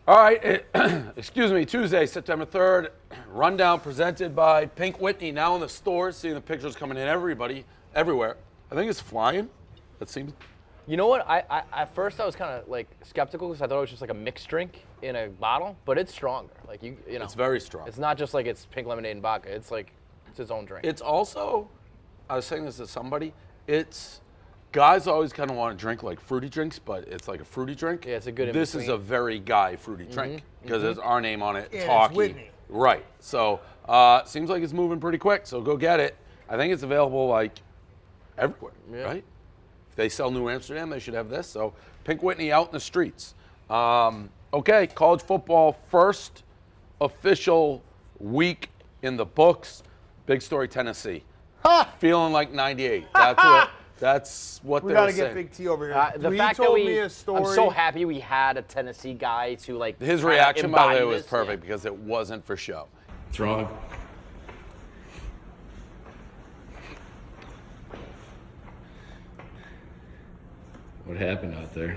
All right, excuse me, Tuesday, September 3rd, rundown presented by Pink Whitney, now in the stores, seeing the pictures coming in everywhere. I think it's flying. That seems... You know what? I at first I was kind of like skeptical because I thought it was just like a mixed drink in a bottle, but it's stronger. Like you know, It's very strong. It's not just like it's pink lemonade and vodka. It's like it's its own drink. It's also, I was saying this to somebody, it's, guys always kind of want to drink like fruity drinks, but it's like a fruity drink. Yeah, it's a good in This is between. a very guy fruity drink because there's our name on it, it's Talkie. Whitney. Right. So, seems like it's moving pretty quick, so go get it. I think it's available like everywhere, right? If they sell New Amsterdam, they should have this. So, Pink Whitney out in the streets. Okay, college football first official week in the books. Big story, Tennessee. Feeling like 98. That's what We they were gotta saying. get Big T over here. The He fact told that me a story. I'm so happy we had a Tennessee guy to like. His kinda reaction, by the way, embody was this. perfect because it wasn't for show. What's wrong? What happened out there?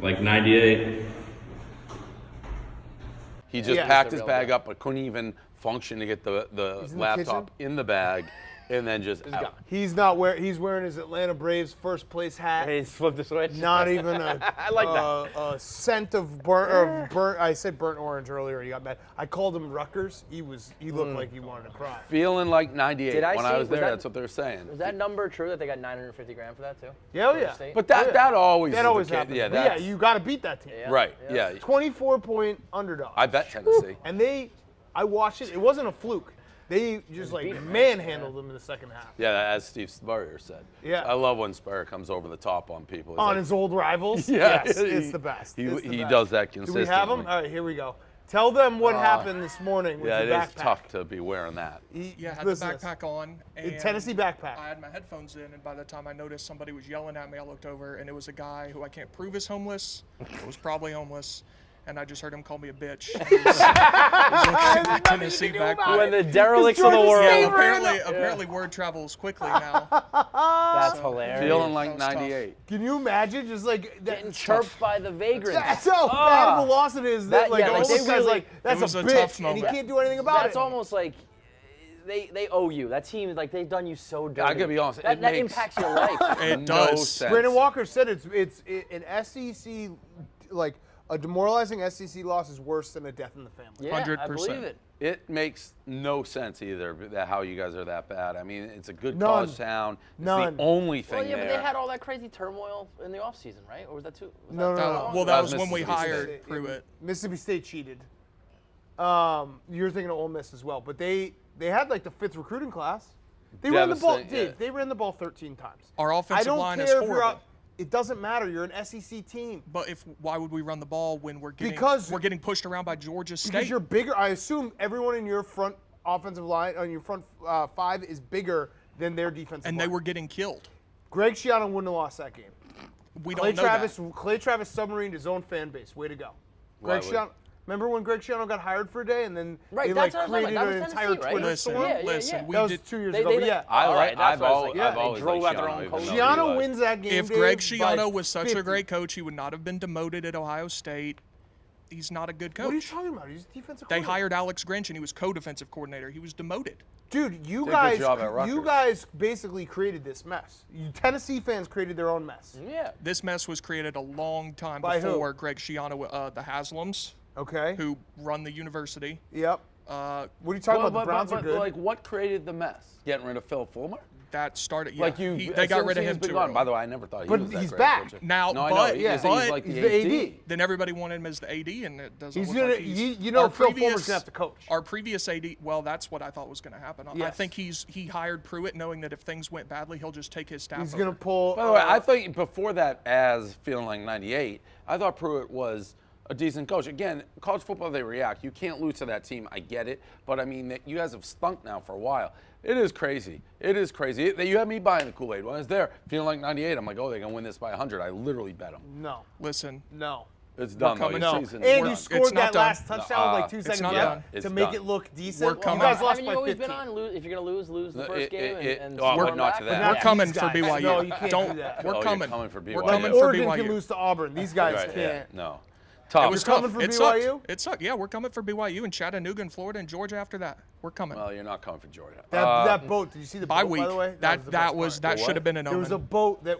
Like 98. He just Yeah. packed He's his a real bag guy. up, but couldn't even function to get the He's in the laptop kitchen? in the bag, and then just out. gone. He's wearing his Atlanta Braves first place hat. Hey, he's flipped the switch. Not even a, I like that. a scent of burnt. I said burnt orange earlier. He got mad. I called him Rutgers. He looked like he wanted to cry. Feeling like 98. Did I when see- I was there, was that- that's what they were saying. Is that number true that they got 950 grand for that too? Yeah, oh, For yeah. the state? But that always That is always the case. happens. Yeah, But yeah, that's, you got to beat that team. Yeah. right. Yeah. 24-point underdog. I bet Tennessee. And I watched it. It wasn't a fluke. They just like beat 'em, manhandled them in the second half. Yeah, as Steve Spurrier said. Yeah. I love when Spurrier comes over the top on people. He's On like, his old rivals. Yeah, Yes, he- it's the best. he- It's the he best. does that Do we consistently. have them? All right, here we go. Tell them what happened this morning with Yeah, your it backpack. is tough to be wearing that. Yeah, I had Listen the to this. backpack on. And Tennessee backpack. I had my headphones in, and by the time I noticed somebody was yelling at me, I looked over, and it was a guy who I can't prove is homeless. Was probably homeless. And I just heard him call me a bitch. He was looking at the Tennessee backpack. When the derelicts of the Georgia world. State Yeah, apparently word travels quickly now. That's So- hilarious. Feeling like That was tough. 98. Can you imagine just like that? Getting chirped by the vagrants. That's how bad of a loss it is. That, That- like yeah, like, almost they guy's really- like that's It was a a bitch, tough and he moment. can't do anything about That's it. almost like they owe you. That team, like they've done you so dirty. I gotta be honest, That, it that makes- impacts your life. It No does. sense. Brandon Walker said it's an SEC like a demoralizing SEC loss is worse than a death in the family. Yeah, I 100%. believe it. It makes no sense either that how you guys are that bad. I mean, it's a good None. college town. It's None. the only thing Well, yeah, there. but they had all that crazy turmoil in the offseason, right? Or was that too? Was No, that no, too no. long? Well, That that was was when we Mississippi hired State. Pruitt. Mississippi State cheated. You're thinking of Ole Miss as well, but they had like the 5th recruiting class. They ran the ball, Devastating, yeah. Dave. They ran the ball 13 times. Our I offensive don't line care is if you're horrible. out. It doesn't matter. You're an SEC team. But why would we run the ball when we're Because- getting pushed around by Georgia State? Because you're bigger. I assume everyone in your front offensive line, on your front five, is bigger than their defensive and line. they were getting killed. Greg Schiano wouldn't have lost that game. We Clay don't know Travis, that. Clay Travis submarined his own fan base. Way to go. Why Greg would- Schiano. Remember when Greg Schiano got hired for a day and then Right, they like that's what I was created talking an about. That was entire Tennessee, right? Twitter Listen, storm? Yeah, yeah, listen. yeah. We That was did. 2 years They- ago. they- But yeah, I All like. right, that's I've what I was always, like, yeah, I've they always drove liked out their Schiano, own even coach. though he Schiano was- wins that game. If Dave, Greg by Schiano was such 50. a great coach, he would not have been demoted at Ohio State. He's not a good coach. What are you talking about? He's a defensive They coordinator. hired Alex Grinch, and he was co-defensive coordinator. He was demoted. Dude, you Did a good guys, job at Rutgers. you guys basically created this mess. You Tennessee fans created their own mess. Yeah. This mess was created a long time By who? before Greg Schiano, the Haslams, Okay. who run the university. Yep. Uh, What are you talking Well, about? The Browns are good. like, what created the mess? Getting rid of Phil Fulmer? that started. Yeah, Like you, they got rid of since him he's been too. gone. early. By the way, I never thought he But was that he's great back. coach. Now, no, I but- know. yeah. He's but like he's the the AD. AD. Then everybody wanted him as the AD, and it doesn't He's look gonna, like he's. you know, our Phil Fulmer's previous- gonna have to coach. Our previous AD, well, that's what I thought was going to happen. I Yes. think he hired Pruitt knowing that if things went badly, he'll just take his staff He's over. gonna pull. By the way, I think before that, as feeling like 98, I thought Pruitt was a decent coach. Again, college football, they react. You can't lose to that team. I get it. But, I mean, you guys have stunk now for a while. It is crazy. It is crazy. You had me buying the Kool-Aid. When I was there, feeling like 98, I'm like, oh, they're going to win this by 100. I literally bet them. No. Listen. No. It's done, though. coming. Your No. season And is you done. scored It's that not done. last touchdown with like 2 It's seconds not left done. to It's make done. it look decent. We're You coming. guys lost Haven't by you always 15. been on? If you're going to lose the first game and but storm not back? to that. Not We're coming these for guys. BYU. No, you can't Don't. do that. We're you're coming. coming for We're BYU. coming for Oregon BYU. can lose to Auburn. These guys Right, yeah, can't. no. It Tough. was coming tough. for It BYU? sucked. It sucked. Yeah, we're coming for BYU and Chattanooga and Florida and Georgia after that. We're coming. Well, you're not coming for Georgia. That boat, did you see the Bye boat, week. by the way? That should have been an There was a omen. boat that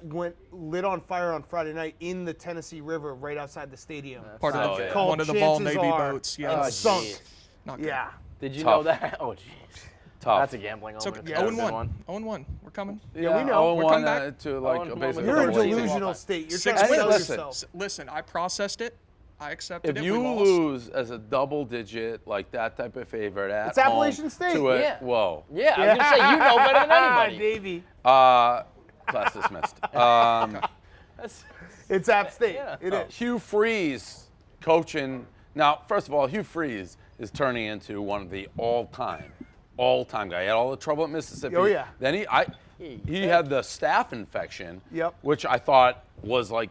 lit on fire on Friday night in the Tennessee River right outside the stadium. Part Oh, of yeah. Called one of the Vol Chances Navy Are. boats. And Yeah. sunk. jeez. Not good. Yeah. Did you Tough. know that? Oh, jeez. Tough. That's a gambling It's omen. okay. It's never been 0-1. one. 0-1. We're coming. Yeah, we know. We're 0-1 coming back. to like 0-1 basically You're in double a digits. delusional state. You're Six trying to wins. sell Listen. yourself. Listen, I processed it. I accepted If it. you We lost. lose as a double digit, like that type of favorite at It's Appalachian home State. to a, Yeah. Whoa. Yeah, I was going to say, you know better than anybody. Davey. Class dismissed. That's- It's App State. Yeah. It is. Hugh Freeze coaching. Now, first of all, Hugh Freeze is turning into one of the all-time guy. He had all the trouble at Mississippi. Oh, yeah. Then he had the staph infection, Yep. which I thought was like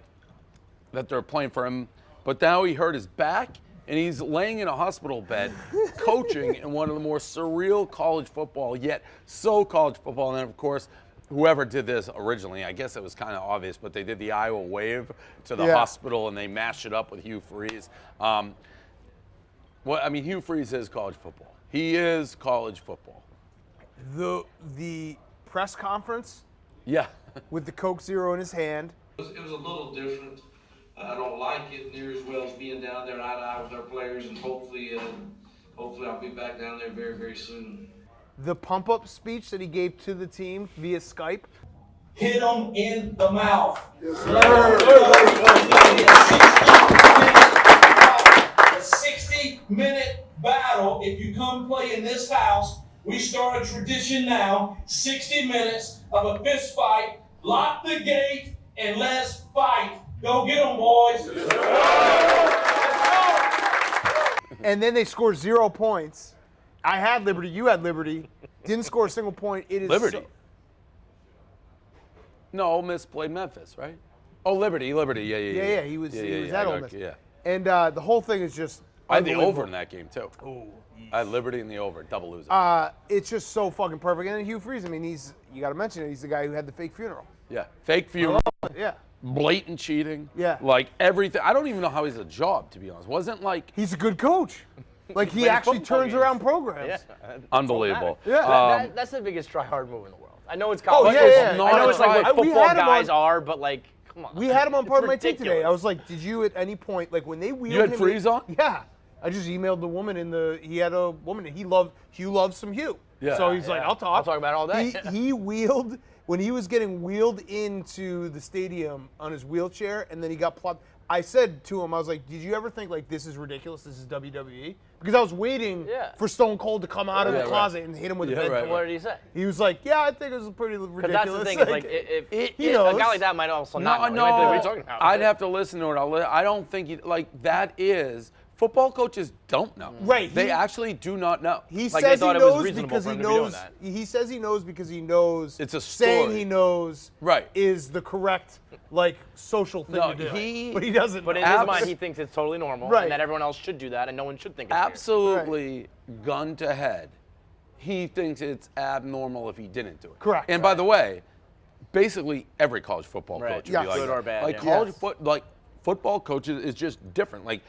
that they're playing for him. But now he hurt his back, and he's laying in a hospital bed coaching in one of the more surreal college football, yet so college football. And then, of course, whoever did this originally, I guess it was kind of obvious, but they did the Iowa wave to the Yeah. hospital, and they mashed it up with Hugh Freeze. Hugh Freeze is college football. He is college football. The press conference Yeah. with the Coke Zero in his hand. It was a little different. I don't like it near as well as being down there eye to eye with our players, and hopefully I'll be back down there very, very soon. The pump-up speech that he gave to the team via Skype. Hit them in the mouth. A 60-minute battle. If you come play in this house, we start a tradition now. 60 minutes of a fist fight. Lock the gate and let's fight. Go get them, boys. And then they scored 0 points. I had Liberty. You had Liberty. Didn't score a single point. It is Liberty. so- No, Ole Miss played Memphis, right? Oh, Liberty. Yeah. Yeah, he was at Ole Miss. Yeah. And the whole thing is just I had the unbelievable. over in that game, too. Oh, I had Liberty in the over, double loser. it's just so fucking perfect. And then Hugh Freeze, I mean, you got to mention it. He's the guy who had the fake funeral. Yeah, fake funeral, Yeah. blatant cheating. Yeah. Like everything. I don't even know how he's a job, to be honest. Wasn't like He's a good coach. Like, he Playing actually football turns games. around programs. Yeah. unbelievable. Yeah. That's the biggest try-hard move in the world. I know it's college. yeah, football. yeah. Not I know it's like right. what We football had him guys on- are, but like, come on. We had him on It's part of my take today. ridiculous. I was like, did you at any point, like when they wheeled You had him Freeze in, on? Yeah. I just emailed the woman he had a woman, and Hugh loves some Hugh. Yeah. So he's like, Yeah. I'll talk. I'll talk about it all day. He wheeled, when he was getting wheeled into the stadium on his wheelchair, and then he got plopped. I said to him, I was like, did you ever think, like, this is ridiculous, this is WWE? Because I was waiting Yeah. for Stone Cold to come out of Yeah, the right. closet and hit him with Yeah, a bed. right, pillow. What did he say? He was like, yeah, I think it was pretty ridiculous. Because that's the thing. Is like, if he a knows. guy like that might also not know. He No, might be like, what are you talking about? I'd have to listen to it. I don't think that is. Football coaches don't know. Right, They he- actually do not know. He Like, they says he thought it was knows reasonable because for he him to be doing knows. that. He says he knows because he knows. It's a saying story. he knows. Right. Is the correct social thing No, to do. he- but he doesn't. But in know. his mind, he thinks it's totally normal, Right. and that everyone else should do that, and no one should think it's weird. Absolutely, gun to head, he thinks it's abnormal if he didn't do it. Correct. And by the way, basically every college football Right. coach would Yes. be like Good that. or bad, Like yeah. college Yes. football coaches is just different. Like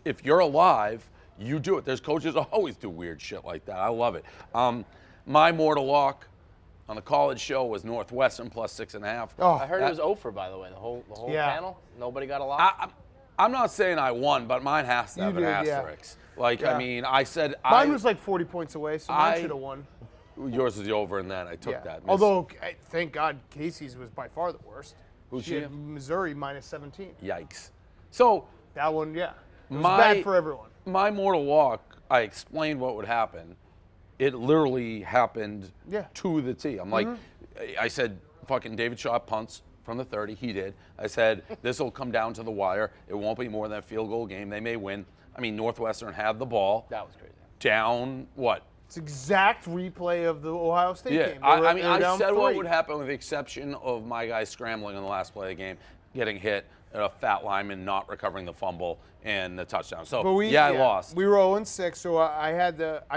if you're alive, you do it. There's coaches who always do weird shit like that. I love it. My mortal lock on the college show was Northwestern plus 6.5. Oh, I heard it was over, by the way, the whole Yeah. panel. Nobody got a lock. I'm not saying I won, but mine has to You have an did, yeah. asterisk. Like, Yeah. I mean, I said Mine was like 40 points away, so mine I- should have won. yours was the over in that. I took Yeah. that. Although, thank God, Casey's was by far the worst. Who'd She she had have? Missouri minus 17. Yikes. So That one, yeah. It was My- bad for everyone. my mortal walk, I explained what would happen. It literally happened Yeah. to the T. I'm like, I said, fucking David Shaw punts from the 30. He did. I said, this will come down to the wire. It won't be more than a field goal game. They may win. I mean, Northwestern had the ball. That was crazy. Down, what? It's exact replay of the Ohio State Yeah, game. I mean, I down said 3. what would happen with the exception of my guy scrambling in the last play of the game, getting hit, and a fat lineman not recovering the fumble and the touchdown. So, But I lost. We were 0-6, so I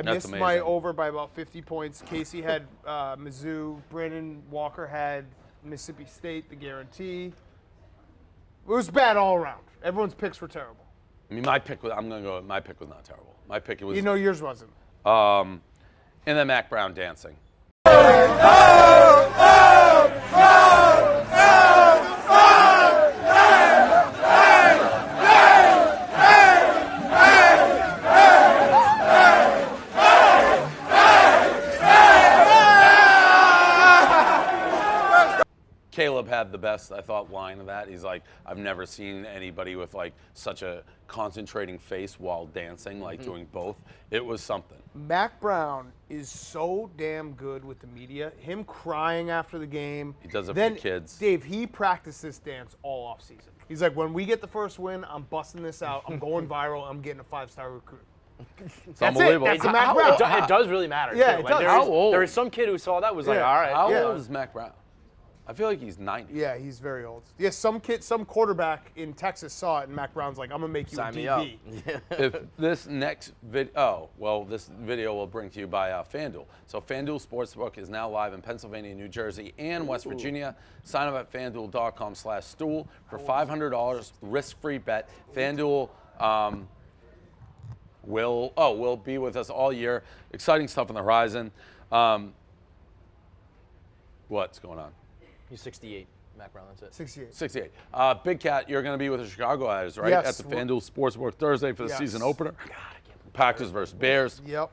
missed my amazing. over by about 50 points. Casey had Mizzou. Brandon Walker had Mississippi State, the guarantee. It was bad all around. Everyone's picks were terrible. I mean, my pick was not terrible. My pick was, Yours wasn't. and then Mac Brown dancing. Caleb had the best, I thought, line of that. He's like, I've never seen anybody with like such a concentrating face while dancing, like doing both. It was something. Mac Brown is so damn good with the media. Him crying after the game. He does it for then, the kids. Dave, he practiced this dance all off season. He's like, when we get the first win, I'm busting this out. I'm going viral. I'm getting a 5-star recruit. It's That's unbelievable. it. That's the Mac Brown. It does really matter. Yeah, too. it Like, does. How old? There was some kid who saw that was like, Yeah. all right. How Yeah. old is Mac Brown? I feel like he's 90. Yeah, he's very old. Yeah, some quarterback in Texas saw it, and Mac Brown's like, I'm gonna make you Sign a me DB. up. If this next this video will bring to you by FanDuel. So FanDuel Sportsbook is now live in Pennsylvania, New Jersey, and West Virginia. Sign up at FanDuel.com/stool for $500 risk-free bet. FanDuel will be with us all year. Exciting stuff on the horizon. What's going on? He's 68. Mac Brown, that's it. 68. 68. Big Cat, you're going to be with the Chicago Eyes, right? Yes. At the FanDuel Sportsbook Thursday for the Yes. season opener. Packers versus Bears. Yep.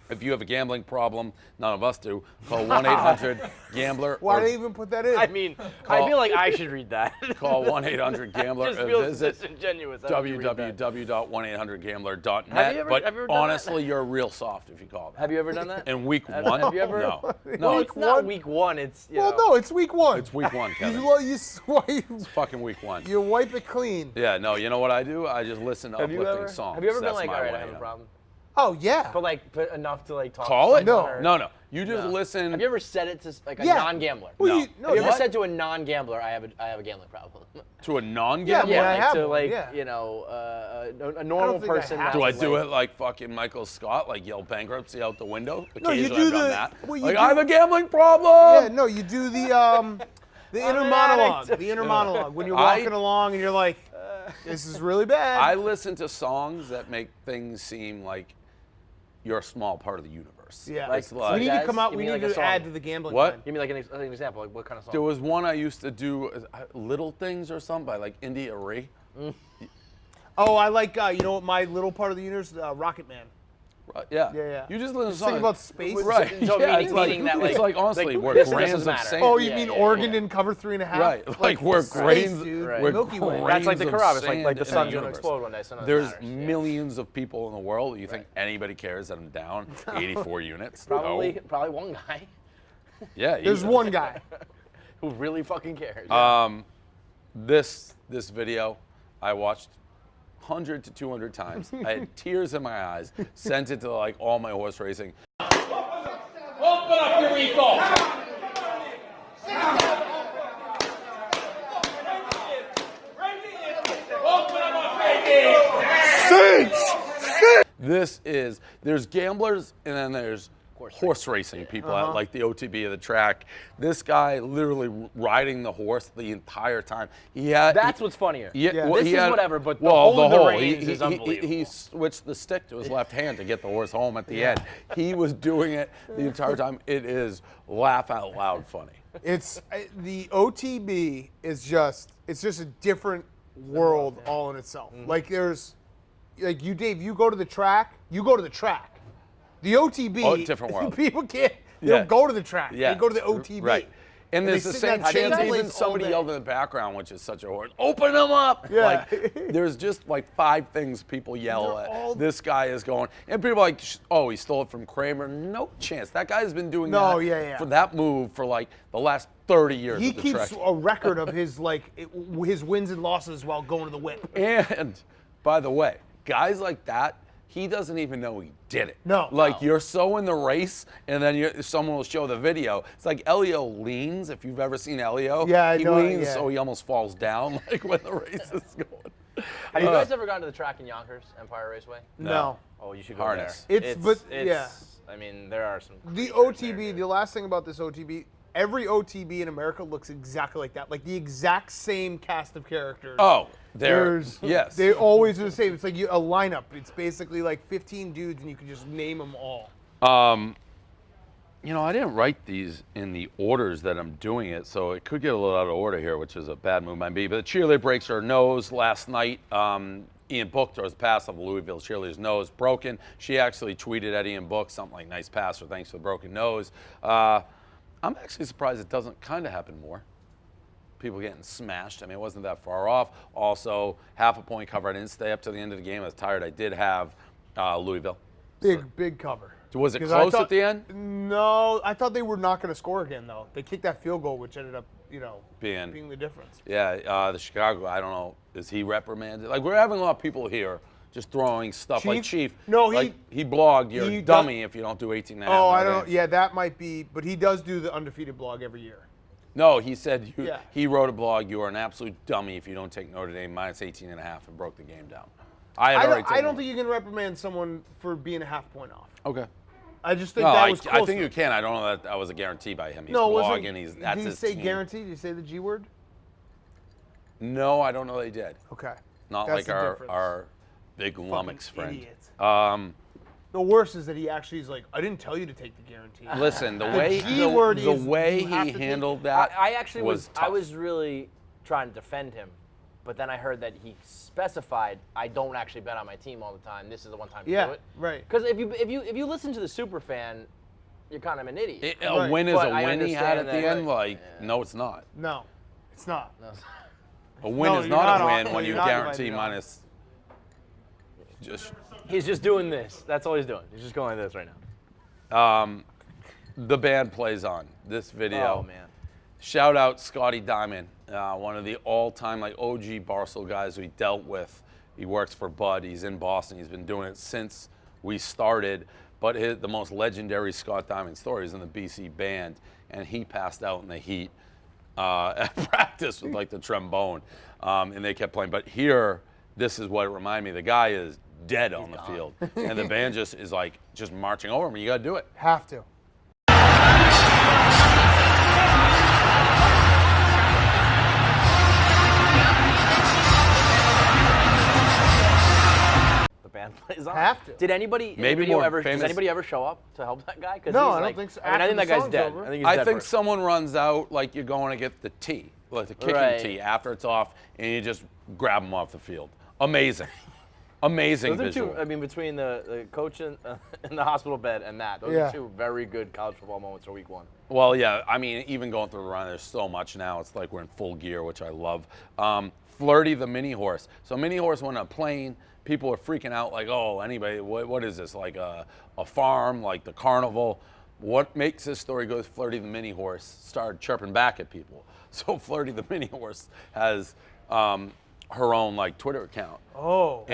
If you have a gambling problem, none of us do, call 1-800-GAMBLER. Why or did they even put that in? I mean, I feel like I should read that. call 1-800-GAMBLER Just or feels visit disingenuous. I have to read that. www.1800gambler.net. Have you ever but done that? honestly, you're real soft if you call that. Have you ever done that? In week Have- one? have you ever- No. Well, No, it's not week one. It's well, no, it's week one. it's week one, Kevin. You Fucking week one. wipe it clean. Yeah, no, you know what I do? I just listen to uplifting songs. Have you ever been That's like, my all right, I way have a out. problem? Oh yeah. But like, enough to like talk. Call to it? someone No. or- No. You just No. listen. Have you ever said it to like a Yeah. non-gambler? Well, No. you, no, Have you ever what? said to a non-gambler, I have a gambling problem? To a non-gambler? Yeah, I like have to one, like yeah. you know a normal think I person. have that Do I was, do like, it like fucking Michael Scott, like yell bankruptcy out the window? No, you Occasionally do I've done the- that. well, you Like, do- I have a gambling problem. Yeah, no, you do the inner an monologue. addict. The inner monologue when you're I- walking along and you're like, this is really bad. I listen to songs that make things seem like you're a small part of the universe. yeah. It's we like, need to Jazz? come out. You We mean need like a to song? add to the gambling. What? line. Give me like an example. Like what kind of song? there was one I used to do, Little Things or something by like India Arie. Oh, I like. You know what? My little part of the universe, Rocket Man. Right, yeah. Yeah. You just listen to Just think songs. about space. Right. So yeah, meaning- it's like, meaning that, it's like- like honestly, like, we're this doesn't grains of matter. sand. Oh, you Yeah, mean yeah, Oregon yeah. didn't cover 3.5? Right, like we're space, grains, dude. Right. we're Milky Way. grains That's like the of Quran. It's like sand the in sun's gonna universe. explode one day. So none of it There's matters. Yeah. millions of people in the world. You think anybody cares that I'm down 84 units? Probably No. probably one guy Yeah. There's easily. one guy. who really fucking cares. This video, I watched 100 to 200 times. I had tears in my eyes. Sent it to like all my horse racing. Open up your recall. Open up my face. There's gamblers and then there's horse racing people at like the OTB of the track. This guy literally riding the horse the entire time. That's what's funnier. Yeah, This is whatever, but the holding the reins is unbelievable. He switched the stick to his left hand to get the horse home at the end. He was doing it the entire time. It is laugh out loud funny. It's the OTB is just a different world all in itself. Like there's like you Dave, you go to the track. The OTB, Oh, different world. People can't. They Yeah. don't go to the track. Yeah. They go to the OTB. Right. And And there's they the sit in same that chance, same even place somebody all day. yelled in the background, which is such a horse. Open them up! Yeah. Like, there's just like 5 things people yell They're at. all- This guy is going, and people are like, oh, he stole it from Kramer. No chance. That guy's been doing No, that yeah. for that move for like the last 30 years. He at the keeps track. a record of his his wins and losses while going to the whip. And by the way, guys like that, he doesn't even know he did it. No. Like you're so in the race, and then someone will show the video. It's like Elio leans. If you've ever seen Elio, Yeah, I he know, leans yeah. so he almost falls down, like when the race is going. Have you guys ever gone to the track in Yonkers, Empire Raceway? No. Oh, you should go Harness. there. Yeah. I mean, there are some. The crazy tracks OTB, there, the last thing about this OTB, every OTB in America looks exactly like that. Like the exact same cast of characters. Oh, yes. They always are the same. It's like a lineup. It's basically like 15 dudes, and you can just name them all. You know, I didn't write these in the orders that I'm doing it, so it could get a little out of order here, which is a bad move by me. But the cheerleader breaks her nose last night. Ian Book throws a pass off Louisville cheerleader's nose, broken. She actually tweeted at Ian Book something like, "Nice pass," or "Thanks for the broken nose." I'm actually surprised it doesn't kind of happen more. People getting smashed. I mean, it wasn't that far off. Also, half a point cover. I didn't stay up to the end of the game. I was tired. I did have Louisville. Big cover. Was it 'Cause I close thought- at the end? No, I thought they were not going to score again, though. They kicked that field goal, which ended up, Being being the difference. Yeah, the Chicago, I don't know, is he reprimanded? Like, we're having a lot of people here just throwing stuff like Chief? Chief. No, like, he blogged, you're he a dummy if you don't do 18 and a half. Oh, I no don't know. games." Yeah, that might be, but he does do the undefeated blog every year. No, he said, Yeah. he wrote a blog, you are an absolute dummy if you don't take Notre Dame minus 18 and a half and broke the game down. I don't think you can reprimand someone for being a half point off. Okay. I just think No, that was I close. think you can. I don't know that was a guarantee by him. He's No, blogging. That's did he his say team. guarantee? Did he say the G word? No, I don't know they did. Okay. Not That's like the difference. our big Lummox friend. Idiot. The worst is that he actually is like, I didn't tell you to take the guarantee. Listen, the The way G word the is way you have he to take handled it. that I actually was I tough. was really trying to defend him, but then I heard that he specified I don't actually bet on my team all the time. This is the one time to Yeah, do it. right. Because if you listen to the super fan, you're kind of an idiot. A Right. win is But a I win he had understand at the that, end. right. Like, no, it's not. No, it's not. A win No, is you're not not a on- win when you're you not guarantee invited on. minus. He's just doing this. That's all he's doing. He's just going like this right now. The band plays on this video. Oh man. Shout out Scotty Diamond, one of the all-time like OG Barstool guys we dealt with. He works for Bud. He's in Boston. He's been doing it since we started. But the most legendary Scott Diamond story is in the BC band, and he passed out in the heat at practice with like the trombone, and they kept playing. But here, this is what it reminded me. The guy is dead on the field, and the band just is like just marching over him. You got to do it. Have to. The band plays on. Have to. Did anybody in Maybe the video more ever? famous- Does anybody ever show up to help that guy? 'Cause No, he's I don't like- think so. I mean, I After think the that guy's song's dead. over. I think he's I dead think first. someone runs out like you're going to get the tee, like the kicking Right. tee after it's off, and you just grab them off the field. Amazing. Amazing Those are visual. two. I mean, between the coach in the hospital bed and that, those Yeah. are two very good college football moments for week one. Well, yeah, I mean, even going through the run, there's so much now. It's like we're in full gear, which I love. Flirty the mini horse. So mini horse went on a plane. People are freaking out like, oh, anybody, what is this? Like a farm, like the carnival. What makes this story go? Flirty the mini horse started chirping back at people. So Flirty the mini horse has her own like Twitter account. Oh.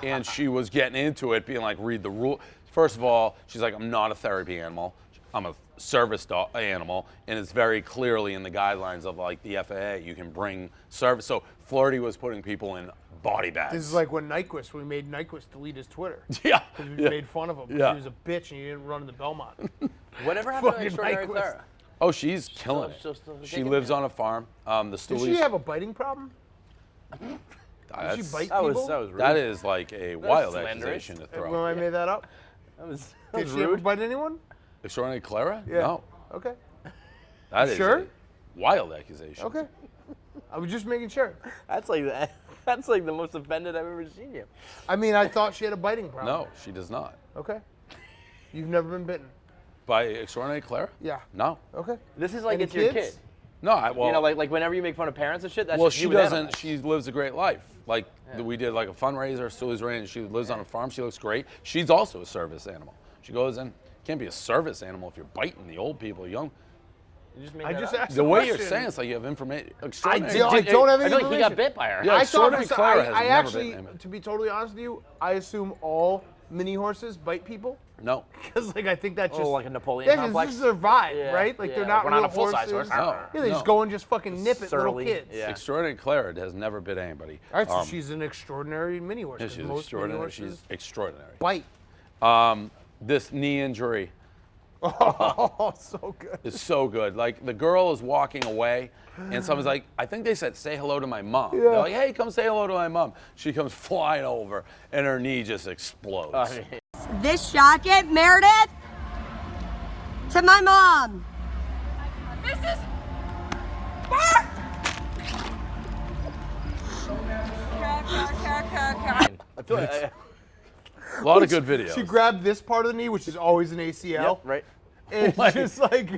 And she was getting into it, being like, read the rule. First of all, she's like, I'm not a therapy animal. I'm a service animal, and it's very clearly in the guidelines of like the FAA. You can bring service. So Flirty was putting people in body bags. This is like when we made Nyquist delete his Twitter. yeah, Because we yeah. made fun of him. 'Cause Yeah. He was a bitch and he didn't run to the Belmont. Whatever happened to Fucking Extraordinary Nyquist. Clara? Oh, she's killing still it. She kicking lives it. on a farm. The Did Stoolies. she have a biting problem? Did she that's- bite That was people? rude. that is like a wild slanderous. accusation to When throw. I made that up? That was Did she ever bite anyone? Extraordinary Clara? Yeah. No. Okay. That is Sure? a wild accusation. Okay. I was just making sure. That's like the most offended I've ever seen you. I mean, I thought she had a biting problem. No, she does not. Okay. You've never been bitten? By Extraordinary Clara? Yeah. No. Okay. This is like Any it's your kids? kid. No, well, You know, like whenever you make fun of parents and shit, that's well, just she you with doesn't. animals. She lives a great life. Like we did like a fundraiser, Stoolies Ranch. She lives on a farm. She looks great. She's also a service animal. She goes in. Can't be a service animal if you're biting the old people, young. You just made I that just up. asked The way you're question. saying it's like you have information. I Extraordinary. don't have I any feel like he got information. bit by her. Yeah, I thought Extraordinary for Clara I has actually, never been. to be totally honest with you, I assume all mini horses bite people. No. Because like I think that's just like a Napoleon yeah, complex? this is their vibe, Yeah, right? Like yeah, they're like not we're real not a full-size horses. horse. No. Yeah, they just go and just fucking nip at little Surly. kids. Yeah. Extraordinary Clara has never bit anybody. All right, so she's an extraordinary mini horse. Yeah, 'cause she's most extraordinary. mini She's horses extraordinary. bite. This knee injury Oh, so good. is so good. Like the girl is walking away, and someone's like, I think they said, "Say hello to my mom." They're like, "Hey, come say hello to my mom." She comes flying over, and her knee just explodes. This jacket, Meredith, to my mom. This is. I feel like, A lot of good videos. She grabbed this part of the knee, which is always an ACL. right? It's Like, just like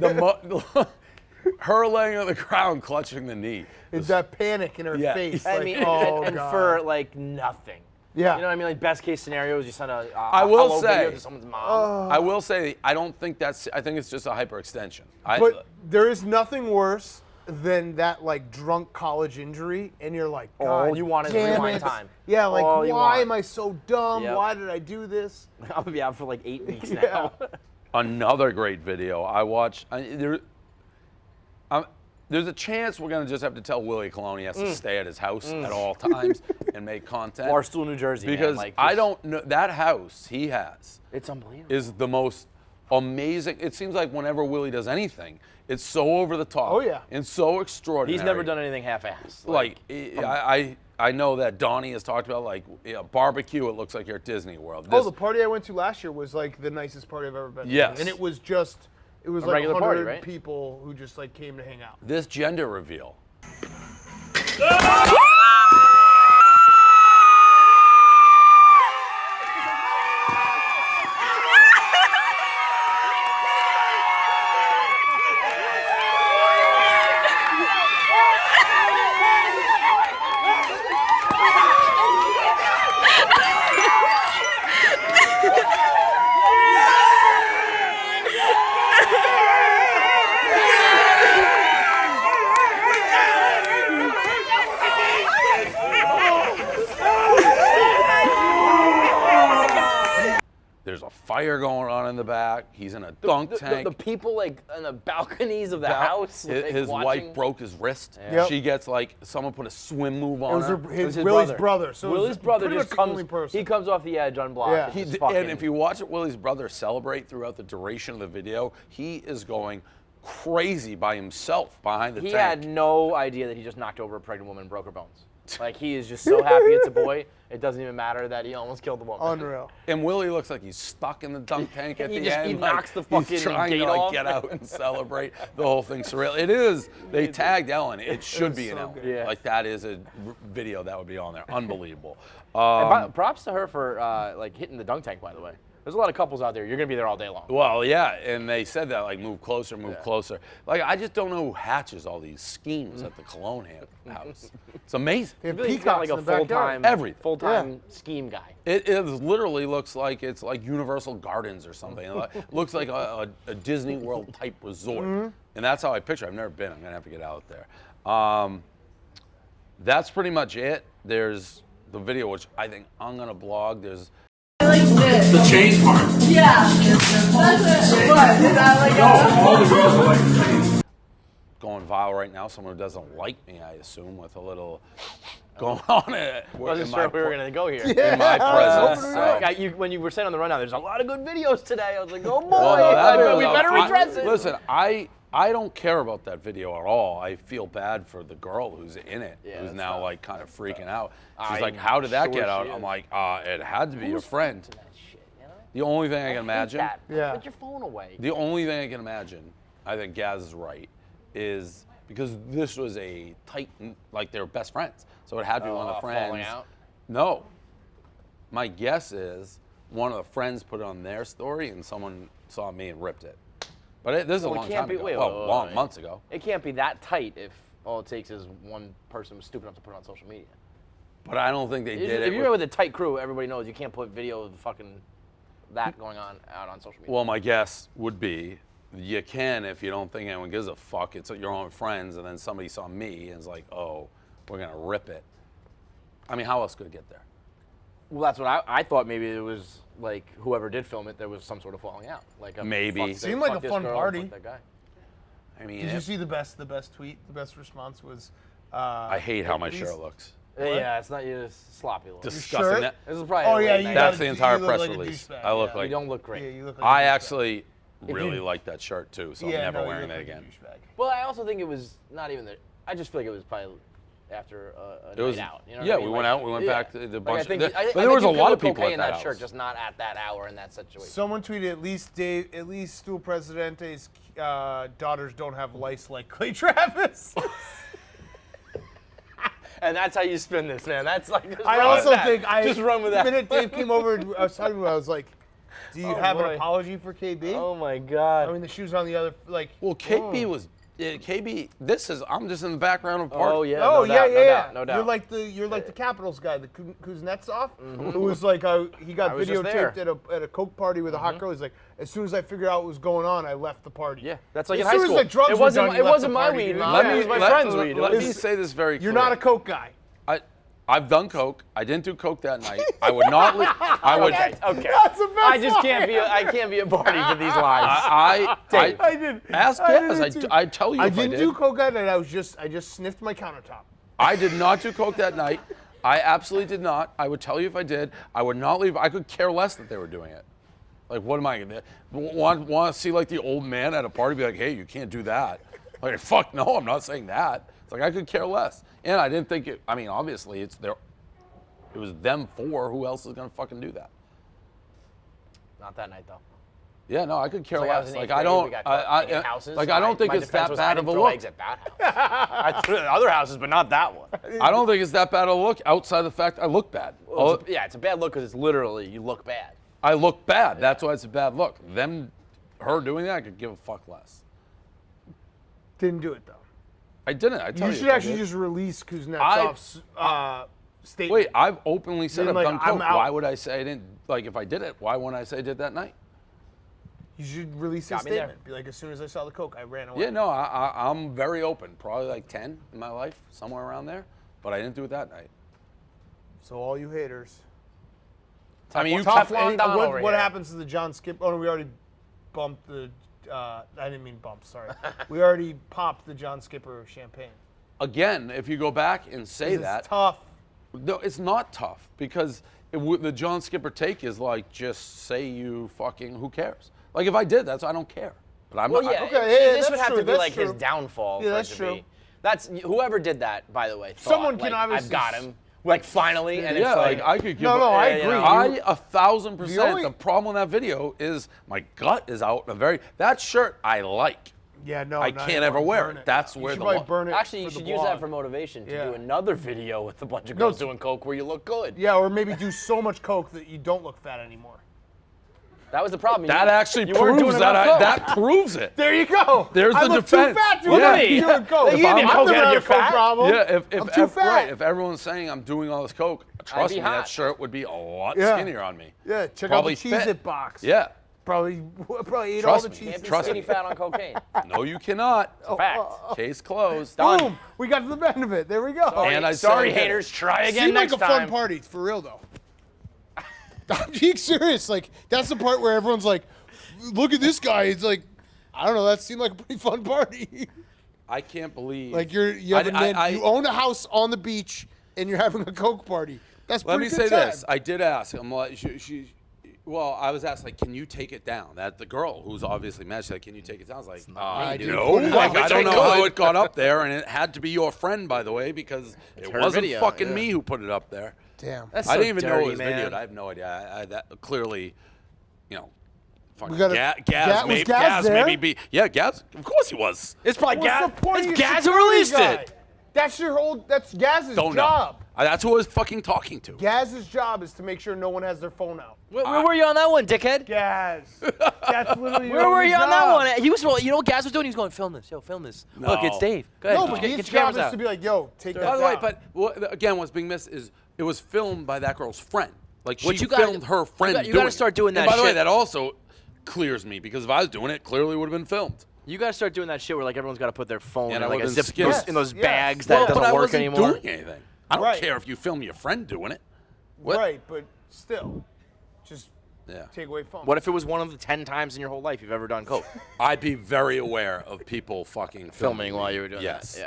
her laying on the ground, clutching the knee. it's that panic in her Yeah. face. I like, mean, oh, and God. for like nothing. Yeah. You know what I mean? Like best case scenario is you send a I will hello say- video to someone's mom. I will say, I don't think that's. I think it's just a hyperextension. But there is nothing worse than that like drunk college injury, and you're like, God, All you want is damn rewind it. time. Yeah, like All you why want. am I so dumb? Yep. Why did I do this? I'm gonna be out for like 8 weeks Yeah. now. Another great video I watched. There's a chance we're gonna just have to tell Willie Colonia has to stay at his house at all times and make content. Barstool, New Jersey, because man. Like, I don't know that house he has It's unbelievable. is the most amazing. It seems like whenever Willie does anything, it's so over the top. Oh, yeah. and so extraordinary. He's never done anything half-assed. Like I know that Donnie has talked about like barbecue. It looks like you're at Disney World. Oh, the party I went to last year was like the nicest party I've ever been to. Yes. And it was just, it was A like regular 100 party, right? people who just like came to hang out. This gender reveal. There's a fire going on in the back. He's in a dunk tank. The people like on the balconies of the house. Like, His watching. wife broke his wrist. Yep. She gets like someone put a swim move It on was her. his It was Willie's brother. So it was Willie's brother pretty just much the only comes. person. He comes off the edge on block. Yeah. It's He, just fucking- and if you watch Willie's brother celebrate throughout the duration of the video, he is going crazy by himself behind the he tank. had no idea that he just knocked over a pregnant woman and broke her bones. Like he is just so happy it's a boy. It doesn't even matter that he almost killed the woman. Unreal. And Willie looks like he's stuck in the dunk tank at He the just- end. he like, knocks the fucking he's trying gate to like off. get out and celebrate. The whole thing's surreal. It is. They tagged Ellen. It should be an so Ellen. good. Yeah. Like that is a video that would be on there. Unbelievable. And props to her for like hitting the dunk tank. By the way, there's a lot of couples out there. You're gonna be there all day long. Well, yeah, and they said that like move closer, move closer. Like I just don't know who hatches all these schemes at the Colonia house. It's amazing. They have Really, he's got like peacocks a in the backyard. Everything. scheme guy. It literally looks like it's like Universal Gardens or something. It looks like a Disney World type resort, and that's how I picture it. I've never been. I'm gonna have to get out there. That's pretty much it. There's the video, which I think I'm gonna blog. There's The change part. Yeah. That's it. What? Is that like All the girls are like the change. going viral right now. Someone who doesn't like me, I assume, with a little going on it. I wasn't sure if we were gonna go here. in my presence. so. Yeah, when you were saying on the rundown, there's a lot of good videos today. I was like, oh boy, Well, no, that video we was better out. redress it. Listen, I don't care about that video at all. I feel bad for the girl who's in it, Yeah, who's that's now tough. like kind of freaking out. She's I'm like, "How did that sure get out?" she I'm is. like, "It had to be your friend." To that shit, you know? The only thing I I can hate imagine, that. Yeah. Put your phone away. the only thing I can imagine, I think Gaz is right, is because this was a tight, like they were best friends, so it had to be one of the friends. Falling out. No, my guess is one of the friends put it on their story, and someone saw me and ripped it. But this is a Well, it long can't time be- ago. wait, Well, wait, long wait. months ago. It can't be that tight if all it takes is one person was stupid enough to put it on social media. But I don't think they did it. If you're with a tight crew, everybody knows you can't put video of fucking that going on out on social media. Well, my guess would be You can if you don't think anyone gives a fuck. It's your own friends, and then somebody saw me and is like, oh, we're going to rip it. I mean, how else could it get there? Well, that's what I thought. Maybe it was like whoever did film it, there was some sort of falling out. Like a Maybe. Seemed like a fun party. That guy. I mean, Did you see the best tweet? The best response was. I hate how my please- shirt looks. Yeah, it's not you. Sloppy. Look. Disgusting. shirt? That- This is probably. Oh a yeah, late you night. That's gotta- the entire you look press like a release. douchebag, I look yeah. like. You don't look great. Yeah, you look like I a douchebag. actually really you- like that shirt too, so I'm Yeah, never no, you wearing look it like a again. douchebag. Well, I also think it was not even the. I just feel like it was probably after a night out. You know what yeah, I mean? we went out. We went back to the Like, bunch. I think, but I there was a think you lot could of people cocaine at in that that house. shirt, just not at that hour in that situation. Someone tweeted at least Stu Presidente's daughters don't have lice like Clay Travis. And that's how you spin this, man. That's like. Just I run with also that. think just run with that. The minute Dave came over, and I was talking about. I was like, "Do you have boy. an apology for KB?" Oh my God. I mean, the shoes on the other like. Well, KB was. KB, I'm just in the background of part. Oh yeah. Oh no yeah, doubt, yeah, no yeah. doubt, no doubt. You're like the Capitals guy, the Kuznetsov, who was like he got I was just videotaped there. at a coke party with a hot girl. He's like, as soon as I figured out what was going on, I left the party. Yeah, that's like As in high soon as school. the drugs it were wasn't. done, It you left wasn't the my party, weed, dude. man. Yeah. It was my friend's weed. Let me say this very clearly. You're not a coke guy. I've done coke. I didn't do coke that night. I would not. I would. Okay. That's the best I just can't line. be. I can't be a party to these lies. I did. Ask I Gaz. did it too. I tell you I if I didn't did. do coke that night. I just sniffed my countertop. I did not do coke that night. I absolutely did not. I would tell you if I did. I would not leave. I could care less that they were doing it. Like, what am I gonna do? Want to see like the old man at a party be like, hey, you can't do that. Like, fuck no, I'm not saying that. It's like I could care less. And I didn't think it. I mean, obviously, it's their. It was them four. Who else is gonna fucking do that? Not that night though. Yeah, no, I could care It's like I was less. in Like eighth I grade, don't. we got caught taking houses. Like I don't think My it's defense that was bad I of a didn't throw look. eggs at that house. I threw it at other houses, but not that one. I don't think it's that bad of a look. Outside the fact I look bad. Well, it's a bad look because it's literally you look bad. I look bad. That's why it's a bad look. Her doing that, I could give a fuck less. Didn't do it though. I didn't. I tell you. You should if I actually did. just release Kuznetsov's statement. Wait. I've openly said Being I've like, done I'm coke. out. Why would I say I didn't? Like if I did it, why wouldn't I say I did that night? You should release a Got me there. statement. Be like, as soon as I saw the coke, I ran away. Yeah, no, I'm very open. Probably like 10 in my life, somewhere around there. But I didn't do it that night. So all you haters. I mean, you Teflon Don over What here. happens to the John Skip? Oh no, we already bumped the. I didn't mean bump. Sorry. We already popped the John Skipper champagne. again, if you go back and say that, It's tough. no, it's not tough because the John Skipper take is like just say you fucking who cares. Like if I did, I don't care. But I'm Well, not. yeah, Okay, this that's would have true, to be that's like his true. downfall. Yeah, for that's it to true. Be. That's whoever did that, by the way. Thought, Someone can like, obviously I've got him. Like finally, and yeah, it's like, I could give. No, I agree. I 1,000%. only- The problem with that video is my gut is out. That shirt I like. Yeah, no. I no, can't no, ever wear burn it. That's You where should the probably lo- burn it. actually, you for the should use that blog. for motivation to Yeah. do another video with a bunch of No, girls doing coke where you look good. Yeah, or maybe do so much coke that you don't look fat anymore. That was the problem. That actually you weren't proves doing that. enough coke. That proves it. There you go. There's I the look defense. Too fat to Yeah. be doing coke. You didn't I'm coke never out of had your a coke fat. problem. Yeah, I'm too fat. right, if everyone's saying I'm doing all this coke, trust be me, that hot. shirt would be a lot Yeah. skinnier on me. Yeah, check Probably out the Cheez-It fit. box. Yeah. Probably ate Trust all the me. cheese. Can't be Trust skinny me. fat on cocaine. No, you cannot. Fact. Case closed. Boom! We got to the end of it. There we go. And I Sorry, said- haters. Try again Seemed next like a time. fun party, for real though. I'm being serious. Like that's the part where everyone's like, "Look at this guy." It's like, I don't know. That seemed like a pretty fun party. I can't believe. Like you own a house on the beach and you're having a coke party. That's Let me pretty say good time. this. I did ask. I'm like, well, I was asked, like, can you take it down? That the girl who's obviously mad, she's like, can you take it down? I was like, I didn't no. put it Like, up. I don't Which know I how could. it got up there, and it had to be your friend, by the way, because it her wasn't video, fucking yeah. me who put it up there. Damn. That's I so didn't even know dirty, it was man. videoed. I have no idea. I that clearly, you know, fucking We gotta- Gaz was Gaz made there? me be. Yeah, Gaz. Of course he was. It's probably What's Gaz. the point of It's your Gaz who security released guy? it. That's Gaz's Don't job. know. That's who I was fucking talking to. Gaz's job is to make sure no one has their phone out. Where were you on that one, dickhead? Gaz. That's literally your Where were only you on that job. one? He was, you know what Gaz was doing? He was going, film this. Yo, film this. Look, it's Dave. Go ahead. No, but get his your job cameras is out. to be like, yo, take that By the way, down. but again, what's being missed is it was filmed by that girl's friend. Like What she you gotta- filmed her friend. you gotta doing start it. doing And that by the way, shit. that also, clears me because if I was doing it, clearly would have been filmed. You guys start doing that shit where like everyone's got to put their phone And in I like a would've zip skipped. in those Yes. bags Well, that but doesn't I work wasn't anymore. doing anything. I don't Right. care if you film your friend doing it. What? Right, but still, just Yeah. take away phone. What if it was one of the 10 times in your whole life you've ever done coke? I'd be very aware of people fucking Filming while you were doing yes. that.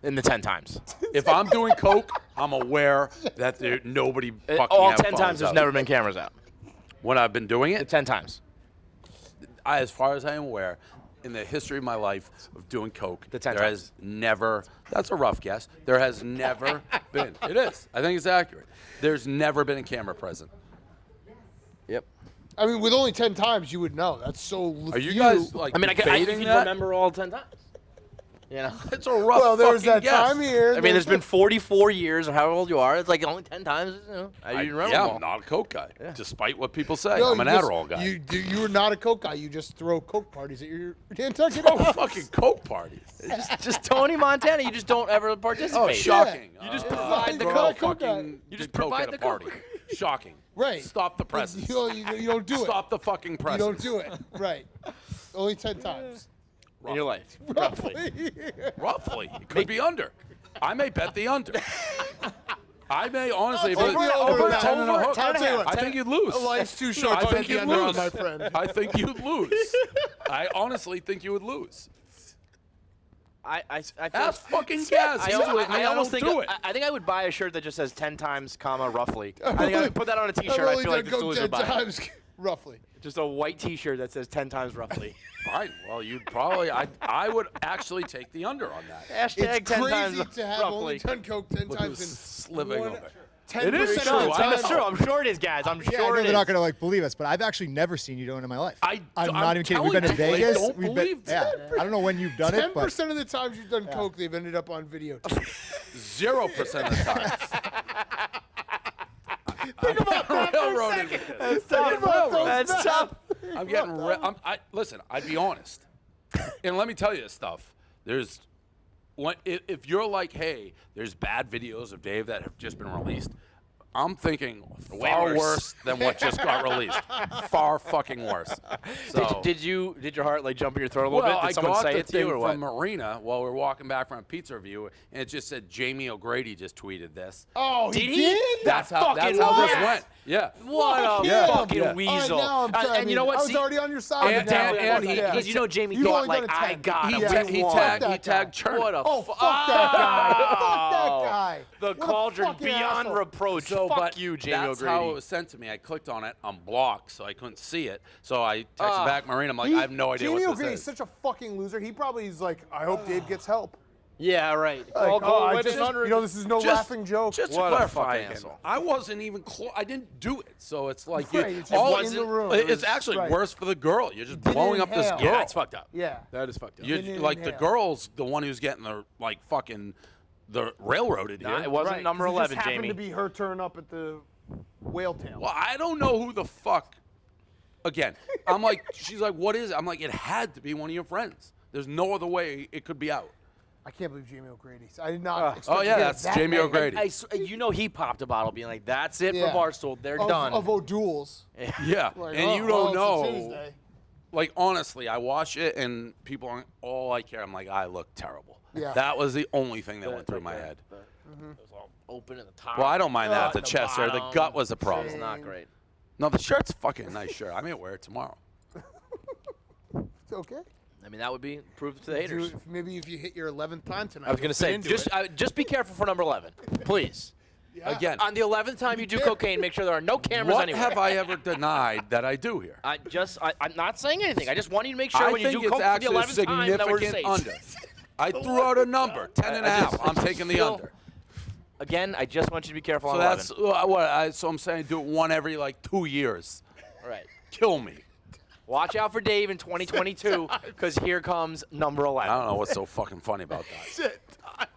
Yeah. In the 10 times. If I'm doing coke, I'm aware that nobody fucking All have 10 phones times there's out. never been cameras out. When I've been doing The it, 10 times. as far as I am aware, in the history of my life of doing coke, The 10 there has never, that's a rough guess, there has never been, it is, I think it's accurate, there's never been a camera present. Yep. I mean, with only 10 times, you would know. That's so. Are you guys like I mean, I can debating that? remember all 10 times. You know? It's a rough Well, there was fucking that guess. time here. I mean, there's been 44 years of how old you are. It's like only 10 times, you know. You remember yeah, them all. I'm not a coke guy, despite what people say. No, I'm an you just- Adderall guy. You were not a coke guy. You just throw coke parties at your Nantucket Oh, house. fucking coke parties. Just Tony Montana, you just don't ever participate. Oh, shocking. You just provide the girl coke. Coke guy. fucking You just did coke provide at a the party. coke. Shocking. Right. Stop the But presses. You don't do it. Stop the fucking You presses. don't do it. Right. Only 10 times. In your life, roughly. Roughly. It could be under. I may bet the under. I may honestly, if Over, it- over, if it's 10 and a over, hook, 10 and a half. I think you'd lose. Life's too short I to bet think the you'd under on lose. my friend. I think you'd lose. I honestly think you would lose. I feel That's fucking gas. He's with me. I almost don't think do it. I think I would buy a shirt that just says 10 times, comma, roughly. I think I would put that on a T-shirt. I feel like the Steelers would buy it. times, roughly. Just a white T-shirt that says 10 times, roughly. Fine. Well, you'd probably. I would actually take the under on that. Hashtag It's 10 crazy times, to have only roughly. 10 coke 10 Look times who's in sliving one- over. 10% It is of true. the I time. That's true. I'm sure it is, guys. I'm Yeah, I sure know it they're is. not going to like believe us, but I've actually never seen you do it in my liff. I'm I'm not even kidding. We've been in telling you, they Vegas. don't We've believe been, yeah. I don't know when you've done it, but 10% of the times you've done coke, they've ended up on video. 0% of the time. Think about that for a Railroaded second. with this. Think about those That's math. tough. I'm getting. Listen, I'd be honest, and let me tell you this stuff. There's, if you're like, hey, there's bad videos of Dave that have just been released. I'm thinking far worse than what just got released. Far fucking worse. So, Did your heart like jump in your throat a little well, bit? Did I someone got say the it to you thing or what? from Marina while we were walking back from a pizza review, and it just said Jamie O'Grady just tweeted this. Oh, Did he he? did? That's how fucking this rat. went. Yeah. What a Yeah. fucking Yeah. weasel. All right, now And you know what? I was See, already on your side. And- now. and he- Yeah. because you know Jamie You've thought only like done a I 10. got He, him. Yeah, ta- he fuck tagged. that He tagged guy. Churn. What a Oh, fuck that guy. Fuck that guy. The What a cauldron fucking beyond asshole. reproach. So, Fuck but you, Jamie that's O'Grady. how it was sent to me. I clicked on it. I'm blocked, so I couldn't see it. So I texted back Marina. I'm like, I have no idea Jamie what O'Grady this is is. such a fucking loser. He probably is like, I hope Dave gets help. Yeah, right. Like, this is no laughing joke. Just to What a clarify, fucking again, asshole. I wasn't even close. I didn't do it. So it's like Right, you, it's just all in the room. It's It was- actually right. worse for the girl. You're just Didn't blowing up this inhale. girl. Yeah, that's fucked up. Yeah. That is fucked up. You Didn't like the inhale. girl's the one who's getting the like fucking the railroaded here. Nah, it wasn't Right, number 'cause it 11, just happened Jamie. to be her turn up at the whale tail. Well, I don't know who the fuck. Again, I'm like, she's like, what is it? I'm like, it had to be one of your friends. There's no other way it could be out. I can't believe Jamie O'Grady. I did not expect Oh, to yeah, hear that's that Jamie name. O'Grady. You know he popped a bottle being like, that's it Yeah. for Barstool. They're Of, done. Of O'Doul's. Yeah, Like, and oh, you don't well, it's a know. Tuesday. Like, honestly, I watch it and people aren't all I care. I'm like, I look terrible. Yeah. That was the only thing that went through my head. It was all open in the top. Well, I don't mind that. The the chest there, the bottom. gut was a It's problem. not great. No, the shirt's fucking a nice shirt. I may wear it tomorrow. It's okay. I mean, that would be proof to the Do haters. maybe if you hit your 11th time tonight. I was going to say, just be careful for number 11, please. Again, On the 11th time you do cocaine, make sure there are no cameras what anywhere. have I ever denied that I do here? I'm not saying anything. I just want you to make sure I when you think do it's coke for the actually 11th time that we're significant safe. under. I threw out a number, 10 and a half. I'm taking the feel- under. Again, I just want you to be careful So on 11. that's so I'm saying do it one every like 2 years. All right. Kill me. Watch out for Dave in 2022 because here comes number 11. I don't know what's so fucking funny about that.